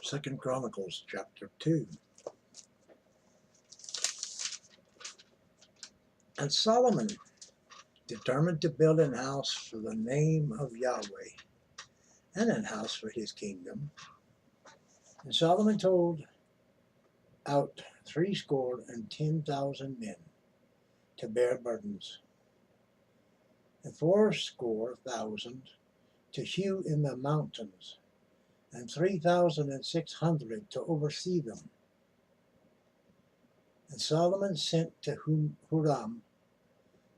2 Chronicles chapter 2. And Solomon determined to build an house for the name of Yahweh, and an house for his kingdom. And Solomon told out 70,000 men to bear burdens, and 80,000 to hew in the mountains, and 3,600 to oversee them. And Solomon sent to Huram,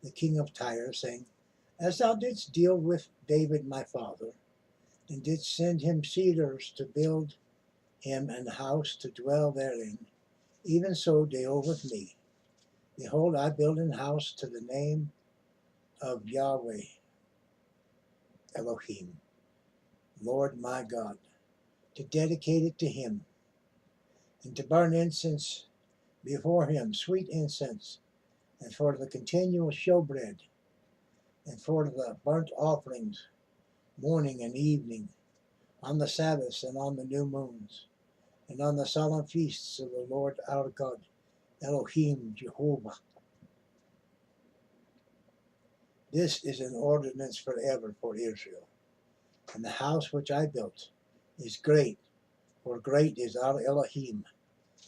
the king of Tyre, saying, As thou didst deal with David my father, and didst send him cedars to build him an house to dwell therein, even so deal with me. Behold, I build an house to the name of Yahweh Elohim, Lord my God, to dedicate it to him, and to burn incense before him, sweet incense, and for the continual showbread, and for the burnt offerings, morning and evening, on the Sabbaths and on the new moons, and on the solemn feasts of the Lord our God, Elohim Jehovah. This is an ordinance forever for Israel. And the house which I built is great, for great is our Elohim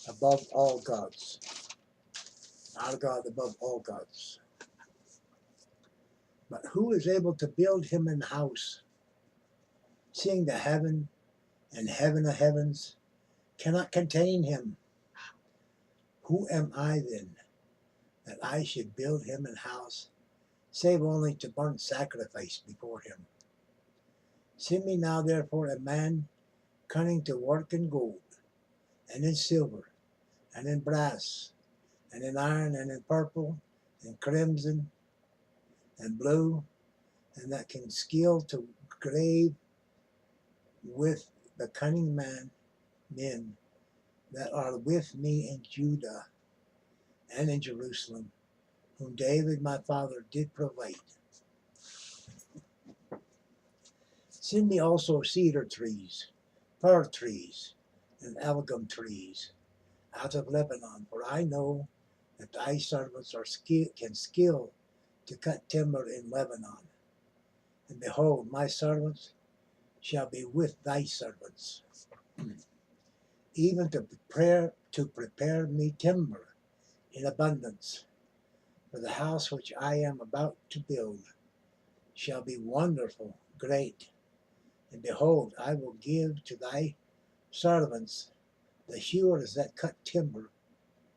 above all gods. Our God above all gods. But who is able to build him an house, seeing the heaven and heaven of heavens cannot contain him? Who am I then, that I should build him an house, save only to burn sacrifice before him? Send me now therefore a man cunning to work in gold, and in silver, and in brass, and in iron, and in purple, and crimson, and blue, and that can skill to grave with the cunning men that are with me in Judah and in Jerusalem, whom David my father did provide. Send me also cedar trees, fir trees, and algum trees out of Lebanon, for I know that thy servants can skill to cut timber in Lebanon. And behold, my servants shall be with thy servants, even to prepare me timber in abundance. For the house which I am about to build shall be wonderful, great. And behold, I will give to thy servants, the hewers that cut timber,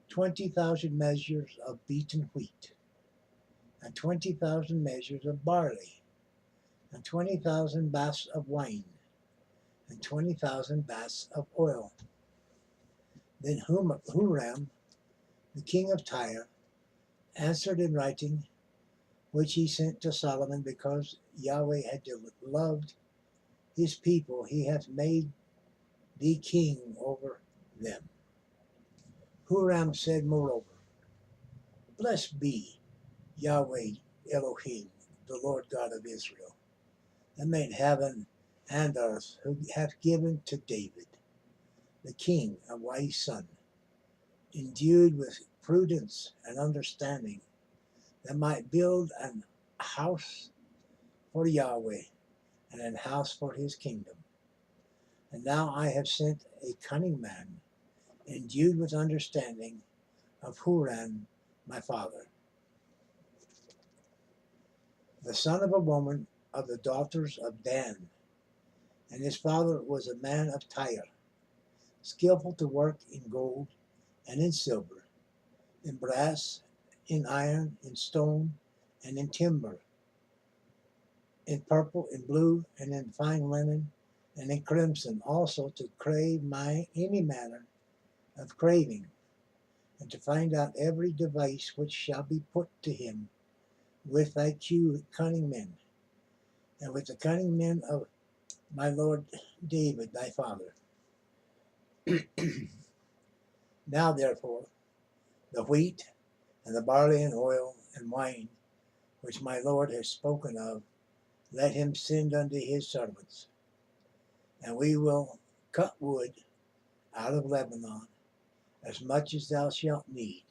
20,000 measures of beaten wheat, and 20,000 measures of barley, and 20,000 baths of wine, and 20,000 baths of oil. Then Huram, the king of Tyre, answered in writing, which he sent to Solomon, because Yahweh had loved his people, he hath made thee king over them. Huram said moreover, Blessed be Yahweh Elohim, the Lord God of Israel, that made heaven and earth, who hath given to David, the king, a wise son, endued with prudence and understanding, that might build an house for Yahweh, and an house for his kingdom. And now I have sent a cunning man, endued with understanding, of Huram my father, the son of a woman of the daughters of Dan, and his father was a man of Tyre, skillful to work in gold and in silver, in brass, in iron, in stone, and in timber, in purple, in blue, and in fine linen, and in crimson, also to crave any manner of craving, and to find out every device which shall be put to him with thy cunning men, and with the cunning men of my lord David thy father. Now therefore, the wheat, and the barley, and oil, and wine, which my lord has spoken of, let him send unto his servants, and we will cut wood out of Lebanon, as much as thou shalt need,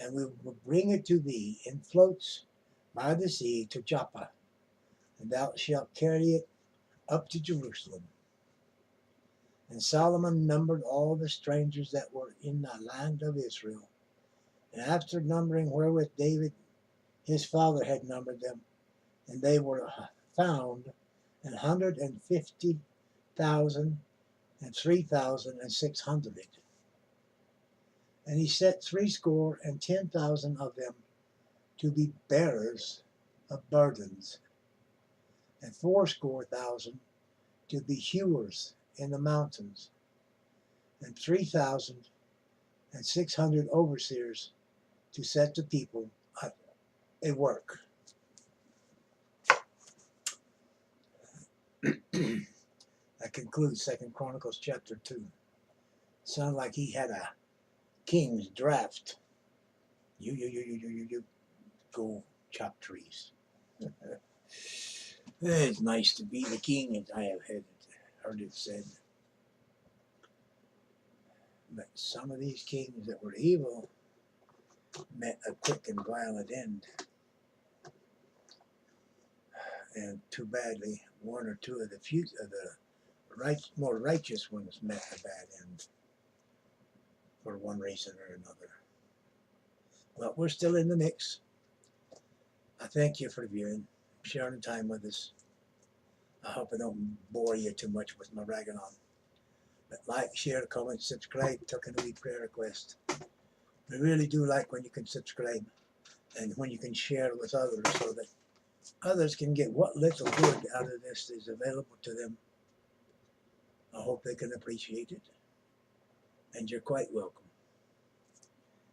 and we will bring it to thee in floats by the sea to Joppa, and thou shalt carry it up to Jerusalem. And Solomon numbered all the strangers that were in the land of Israel, and after numbering wherewith David his father had numbered them, and they were found 150,000 and 3,600. And he set 70,010 of them to be bearers of burdens, and 80,000 to be hewers in the mountains, and 3,600 overseers to set the people at a work. That concludes 2 Chronicles chapter 2. Sounded like he had a king's draft. You go chop trees. It's nice to be the king, as I have heard it said. But some of these kings that were evil met a quick and violent end. And too badly, one or two of the more righteous ones met a bad end for one reason or another. Well, we're still in the mix. I thank you for viewing, sharing time with us. I hope I don't bore you too much with my ragging on. But like, share, comment, subscribe, tuck in a wee prayer request. We really do like when you can subscribe and when you can share with others so that others can get what little good out of this is available to them. I hope they can appreciate it. And you're quite welcome.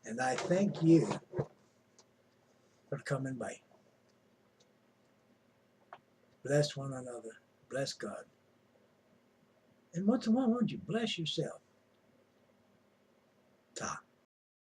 And I thank you for coming by. Bless one another. Bless God. And once in a while, won't you bless yourself?